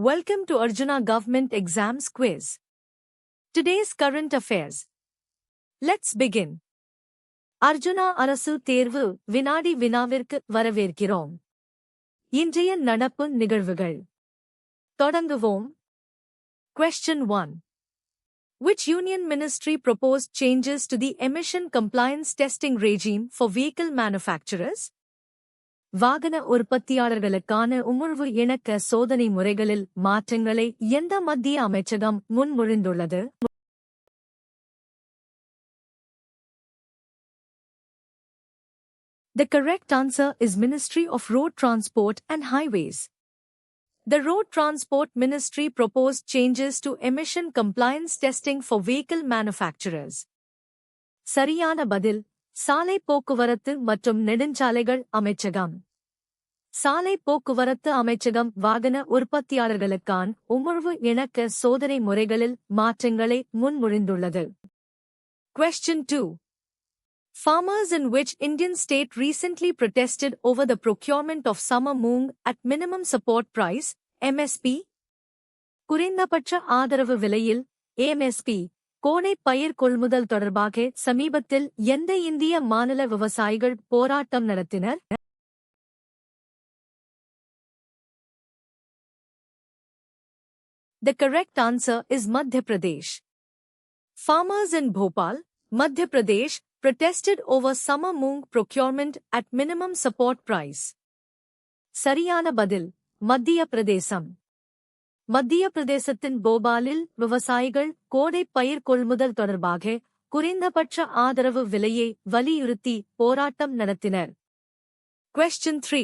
Welcome to Arjuna Government Exams Quiz. Today's current affairs. Let's begin. Arjuna அரசு தேர்வு வினாடி வினாவிற்கு வரவேற்கிறோம். இன்றைய நடப்பு நிகழ்வுகள். தொடங்குவோம். Question 1. Which union ministry proposed changes to the emission compliance testing regime for vehicle manufacturers? வாகன உற்பத்தியாளர்களுக்கான உமிழ்வு இணக்க சோதனை முறைகளில் மாற்றங்களை எந்த மத்திய அமைச்சகம் முன்மொழிந்துள்ளது? The correct answer is Ministry of Road Transport and Highways. The Road Transport Ministry proposed changes to emission compliance testing for vehicle manufacturers. சரியான பதில் சாலை போக்குவரத்து மற்றும் நெடுஞ்சாலைகள் அமைச்சகம். சாலை போக்குவரத்து அமைச்சகம் வாகன உற்பத்தியாளர்களுக்கான உமிழ்வு இணக்க சோதனை முறைகளில் மாற்றங்களை முன்மொழிந்துள்ளது. Question 2. Farmers in which Indian state recently protested over the procurement of summer moong at minimum support price, MSP? குறைந்தபட்ச ஆதரவு விலையில் MSP கோடை பயிர் கொள்முதல் தொடர்பாக சமீபத்தில் எந்த இந்திய மாநில விவசாயிகள் போராட்டம் நடத்தினர்? The correct answer is Madhya Pradesh. Farmers in Bhopal, Madhya Pradesh, protested over summer moong procurement at minimum support price. சரியான பதில் மத்திய பிரதேசம். மத்திய பிரதேசத்தின் போபாலில் விவசாயிகள் கோடை பயிர் கொள்முதல் தொடர்பாக குறைந்தபட்ச ஆதரவு விலையை வலியுறுத்தி போராட்டம் நடத்தினர். Question 3.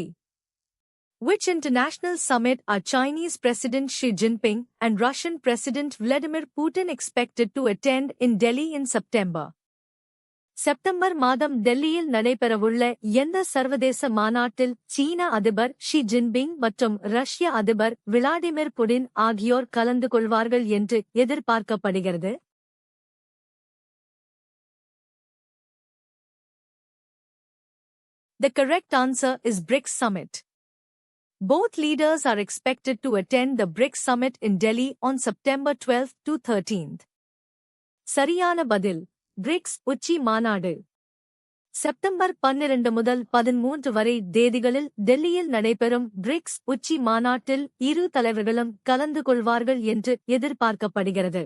Which international summit are Chinese President Xi Jinping and Russian President Vladimir Putin expected to attend in Delhi in September? September மாதம் டெல்லியில் நடைபெறவுள்ள எந்த சர்வதேச மாநாட்டில் சீன அதிபர் ஷி ஜின்பிங் மற்றும் ரஷ்ய அதிபர் விளாடிமிர் புடின் ஆகியோர் கலந்து கொள்வார்கள் என்று எதிர்பார்க்கப்படுகிறது? The correct answer is BRICS Summit. Both leaders are expected to attend the BRICS Summit in Delhi on September 12 to 13. சரியான பதில் பிரிக்ஸ் உச்சி மாநாடு. செப்டம்பர் 12 முதல் 13 வரை தேதிகளில் டெல்லியில் நடைபெறும் பிரிக்ஸ் உச்சி மாநாட்டில் இரு தலைவர்களும் கலந்து கொள்வார்கள் என்று எதிர்பார்க்கப்படுகிறது.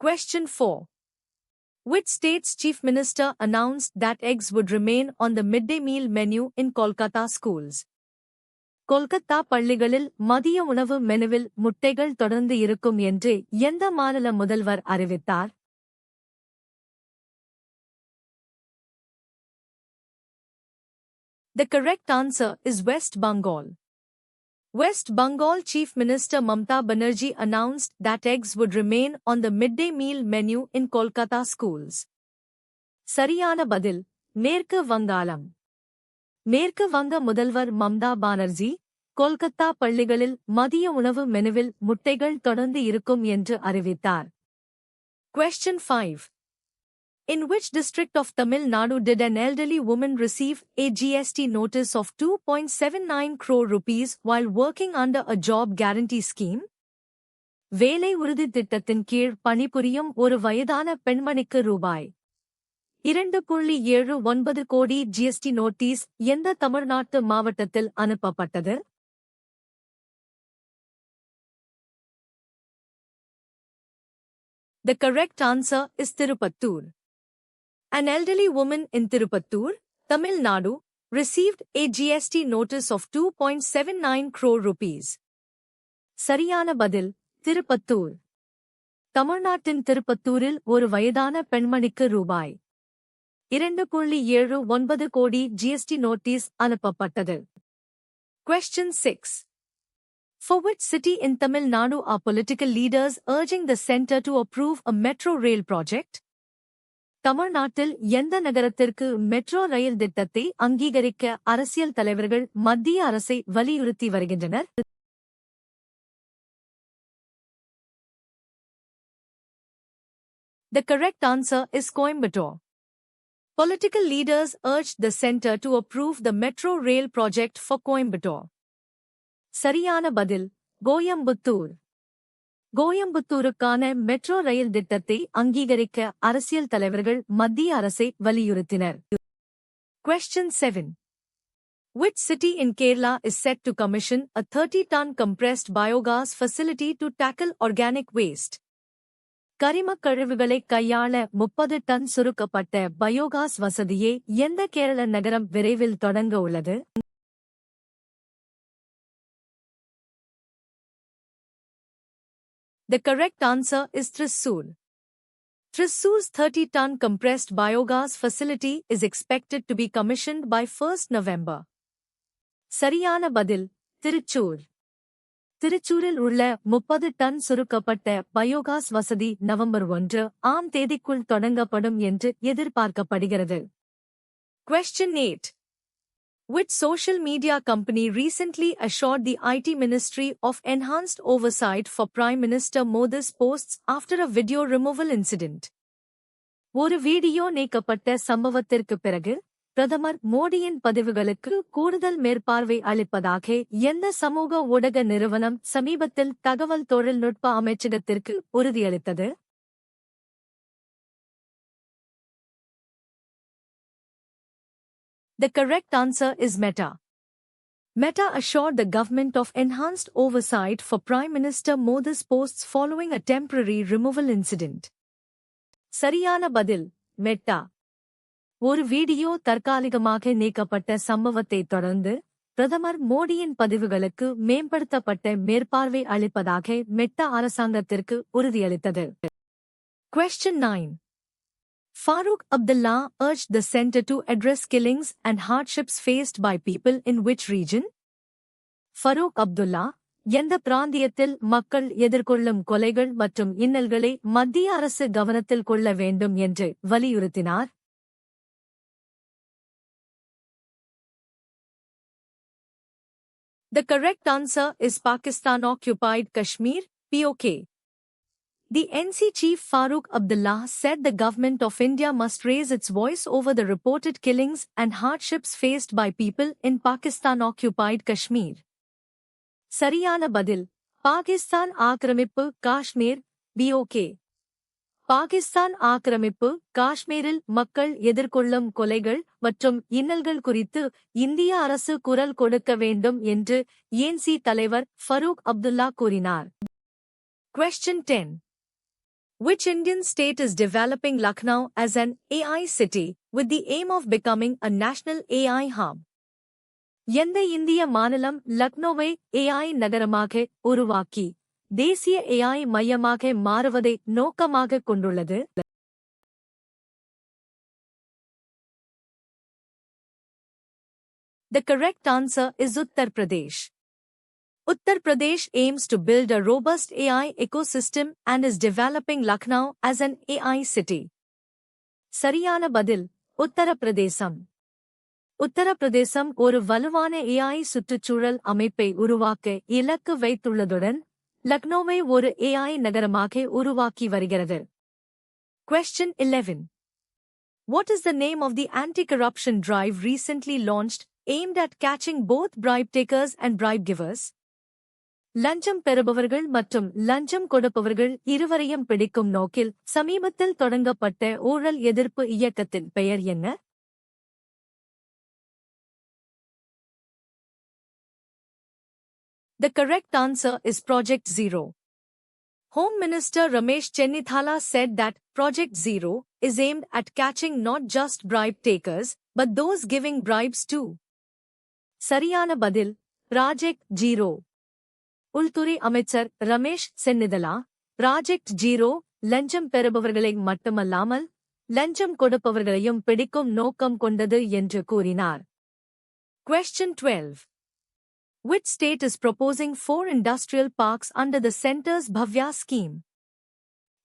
Question 4. Which state's chief minister announced that eggs would remain on the midday meal menu in Kolkata schools? Kolkata பள்ளிகளில் மதிய உணவு மெனுவில் முட்டைகள் தொடர்ந்து இருக்கும் என்று எந்த மாநில முதல்வர் அறிவித்தார்? The correct answer is West Bengal. West Bengal Chief Minister Mamta Banerjee announced that eggs would remain on the midday meal menu in Kolkata schools. சரியான பதில் மேற்கு வங்காளம். மேற்கு வங்க முதல்வர் மம்தா பானர்ஜி கொல்கத்தா பள்ளிகளில் மதிய உணவு மெனுவில் முட்டைகள் தொடர்ந்து இருக்கும் என்று அறிவித்தார். Question 5. In which district of Tamil Nadu did an elderly woman receive a GST notice of 2.79 crore rupees while working under a job guarantee scheme? வேலை உறுதி திட்டத்தின் கீழ் பணிபுரியும் ஒரு வயதான பெண்மணிக்கு ரூபாய் 2.79 கோடி ஜிஎஸ்டி நோட்டீஸ் எந்த தமிழ்நாட்டு மாவட்டத்தில் அனுப்பப்பட்டது? The correct answer is Tirupattur. An elderly woman in Tirupattur, Tamil Nadu, received a GST notice of 2.79 crore rupees. சரியான பதில் திருப்பத்தூர். தமிழ்நாட்டின் திருப்பத்தூரில் ஒரு வயதான பெண்மணிக்கு ரூபாய் 2.79 கோடி ஜிஎஸ்டி நோட்டீஸ் அனுப்பப்பட்டது. Question 6. For which city in Tamil Nadu are political leaders urging the centre to approve a metro rail project? தமிழ்நாட்டில் எந்த நகரத்திற்கு மெட்ரோ ரயில் திட்டத்தை அங்கீகரிக்க அரசியல் தலைவர்கள் மத்திய அரசை வலியுறுத்தி வருகின்றனர்? The correct answer is Coimbatore. Political leaders urged the centre to approve the metro rail project for Coimbatore. சரியான பதில் கோயம்புத்தூர். கோயம்புத்தூருக்கான மெட்ரோ ரயில் திட்டத்தை அங்கீகரிக்க அரசியல் தலைவர்கள் மத்திய அரசை வலியுறுத்தினர். Question 7. Which city in Kerala is set to commission a 30-ton compressed biogas facility to tackle organic waste? கரிமக் கழிவுகளை கையாள 30 டன் சுருக்கப்பட்ட பயோகாஸ் வசதியை எந்த கேரள நகரம் விரைவில் தொடங்க உள்ளது? The correct answer is Thrissur. Thrissur's 30-ton compressed biogas facility is expected to be commissioned by 1st November. சரியான பதில் திருச்சூர். திருச்சூரில் உள்ள 30 டன் சுருக்கப்பட்ட பயோகாஸ் வசதி நவம்பர் 1 ஆம் தேதிக்குள் தொடங்கப்படும் என்று எதிர்பார்க்கப்படுகிறது. Question 8. Which social media company recently assured the IT Ministry of enhanced oversight for Prime Minister Modi's posts after a video removal incident? ஒரு வீடியோ நீக்கப்பட்ட சம்பவத்திற்கு பிறகு பிரதமர் மோடியின் பதிவுகளுக்கு கூடுதல் மேற்பார்வை அளிப்பதாக எந்த சமூக ஊடக நிறுவனம் சமீபத்தில் தகவல் தொழில்நுட்ப அமைச்சகத்திற்கு உறுதியளித்தது? The correct answer is Meta. Meta assured the government of enhanced oversight for Prime Minister Modi's posts following a temporary removal incident. சரியான பதில் மெட்டா. ஒரு வீடியோ தற்காலிகமாக நீக்கப்பட்ட சம்பவத்தை தொடர்ந்து பிரதமர் மோடியின் பதிவுகளுக்கு மேம்படுத்தப்பட்ட மேற்பார்வை அளிப்பதாக மெட்டா அரசாங்கத்திற்கு உறுதியளித்தது. Question 9. Farooq Abdullah urged the centre to address killings and hardships faced by people in which region? Farooq Abdullah எந்த பிராந்தியத்தில் மக்கள் எதிர்கொள்ளும் கொலைகள் மற்றும் இன்னல்களை மத்திய அரசு கவனத்தில் கொள்ள வேண்டும் என்று வலியுறுத்தினார்? The correct answer is Pakistan-occupied Kashmir, POK. The NC chief Farooq Abdullah said the government of India must raise its voice over the reported killings and hardships faced by people in Pakistan-occupied Kashmir. சரியான பதில் பாகிஸ்தான் ஆக்கிரமிப்பு Kashmir, BOK. Pakistan ஆக்கிரமிப்பு காஷ்மீரில் மக்கள் எதிர்கொள்ளும் கொலைகள் மற்றும் இன்னல்கள் குறித்து இந்திய அரசு குரல் கொடுக்க வேண்டும் என்று NC தலைவர் ஃபரூக் அப்துல்லா கூறினார். Question 10. Which Indian state is developing Lucknow as an AI city with the aim of becoming a national AI hub? எந்த இந்திய மாநிலம் லக்னோவை AI நகரமாக உருவாக்கி தேசிய AI மையமாக மாறுவதை நோக்கமாக கொண்டுள்ளது? The correct answer is Uttar Pradesh. Uttar Pradesh aims to build a robust AI ecosystem and is developing Lucknow as an AI city. சரியான பதில் உத்தரப்பிரதேசம். உத்தரப்பிரதேசம் ஒரு வலுவான AI சுற்றுச்சூழல் அமைப்பை உருவாக்க இலக்கு வைத்துள்ளதுடன் லக்னோவை ஒரு AI நகரமாக உருவாக்கி வருகிறது. Question 11. What is the name of the anti-corruption drive recently launched aimed at catching both bribe takers and bribe givers? லஞ்சம் பெறுபவர்கள் மற்றும் லஞ்சம் கொடுப்பவர்கள் இருவரையும் பிடிக்கும் நோக்கில் சமீபத்தில் தொடங்கப்பட்ட ஊழல் எதிர்ப்பு இயக்கத்தின் பெயர் என்ன? The correct answer is Project Zero. Home Minister Ramesh Chennithala said that Project Zero is aimed at catching not just bribe takers, but those giving bribes too. சரியான பதில் Project Zero. உள்துறை அமைச்சர் ரமேஷ் சென்னிதலா ப்ராஜெக்ட் ஜீரோ லஞ்சம் பெறுபவர்களை மட்டுமல்லாமல் லஞ்சம் கொடுப்பவர்களையும் பிடிக்கும் நோக்கம் கொண்டது என்று கூறினார். Question 12. Which state is proposing 4 industrial parks under the centre's Bhavya scheme?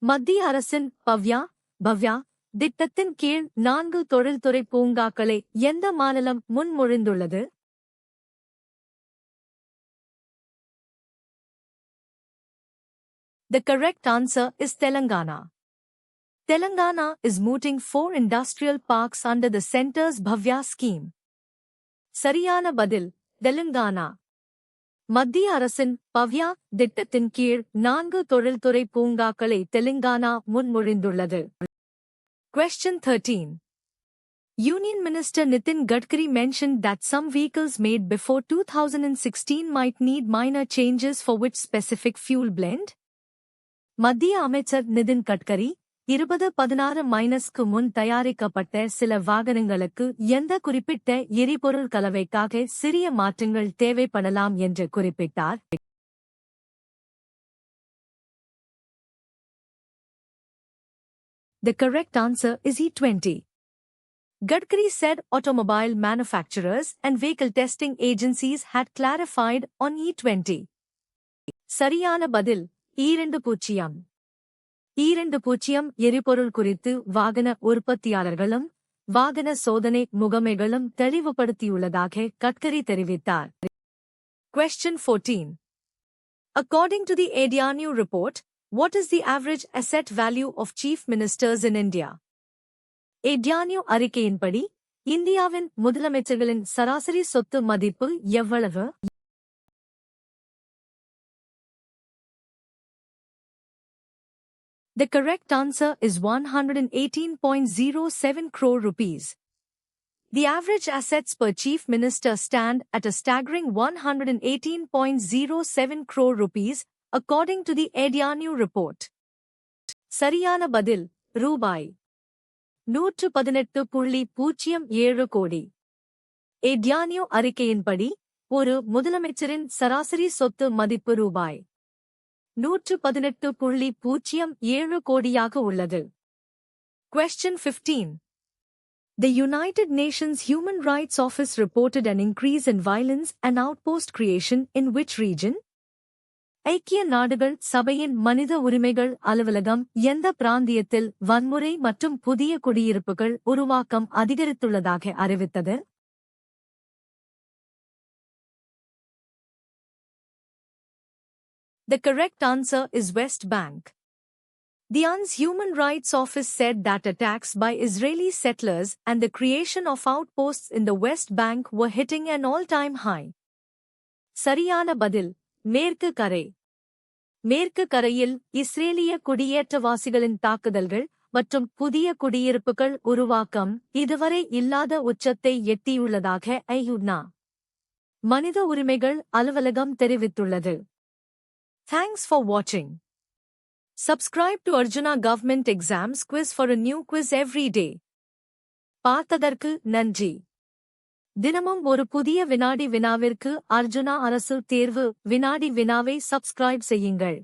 மத்திய அரசின் பவ்யா திட்டத்தின் கீழ் 4 தொழில்துறை பூங்காக்களை எந்த மாநிலம் முன்மொழிந்துள்ளது? The correct answer is Telangana. Telangana is mooting 4 industrial parks under the centre's Bhavya scheme. சரியான பதில் தெலுங்கானா. மத்திய அரசின் பவ்யா திட்டத்தின் கீழ் 4 தொழில்துறை பூங்காக்களை Telangana முன்மொழிந்துள்ளது. Question 13. Union Minister Nitin Gadkari mentioned that some vehicles made before 2016 might need minor changes for which specific fuel blend? மத்திய அமைச்சர் நிதின் கட்கரி 2016 முன் தயாரிக்கப்பட்ட சில வாகனங்களுக்கு எந்த குறிப்பிட்ட எரிபொருள் கலவைக்காக சிறிய மாற்றங்கள் தேவைப்படலாம் என்று குறிப்பிட்டார். The correct answer is E20. Gadkari said automobile manufacturers and vehicle testing agencies had clarified on E20. சரியான பதில் E20. E20 எரிபொருள் குறித்து வாகன உற்பத்தியாளர்களும் வாகன சோதனை முகமைகளும் தெளிவுபடுத்தியுள்ளதாக கட்கரி தெரிவித்தார். Question 14. According to the ADNU report, what is the average asset value of chief ministers in India? ADNU அறிக்கையின்படி இந்தியாவின் முதலமைச்சர்களின் சராசரி சொத்து மதிப்பு எவ்வளவு? The correct answer is 118.07 crore rupees. The average assets per chief minister stand at a staggering 118.07 crore rupees, according to the ADNU report. சரியான பதில் ரூபாய் 118.07 கோடி. ADNU அறிக்கையின்படி ஒரு முதலமைச்சரின் சராசரி சொத்து மதிப்பு ரூபாய் 118.07 கோடியாக உள்ளது. Question 15. The United Nations Human Rights Office reported an increase in violence and outpost creation in which region? ஐக்கிய நாடுகள் சபையின் மனித உரிமைகள் அலுவலகம் எந்த பிராந்தியத்தில் வன்முறை மற்றும் புதிய குடியிருப்புகள் உருவாக்கம் அதிகரித்துள்ளதாக அறிவித்தது? The correct answer is West Bank. The UN's Human Rights Office said that attacks by Israeli settlers and the creation of outposts in the West Bank were hitting an all-time high. சரியான பதில் மேற்கு கரை. மேற்கு கரையில் இஸ்ரேலிய குடியேற்றவாசிகளின் தாக்குதல்கள் மற்றும் புதிய குடியிருப்புகள் உருவாக்கம் இதுவரை இல்லாத உச்சத்தை எட்டியுள்ளதாக ஐயுனா மனித உரிமைகள் அலுவலகம் தெரிவித்துள்ளது. Thanks for watching. Subscribe to Arjuna Government Exams Quiz for a new quiz every day. பார்த்ததற்கு நன்றி. தினமும் ஒரு புதிய வினாடி வினாவிற்கு அர்ஜுனா அரசு தேர்வு வினாடி வினாவை சப்ஸ்கிரைப் செய்யுங்கள்.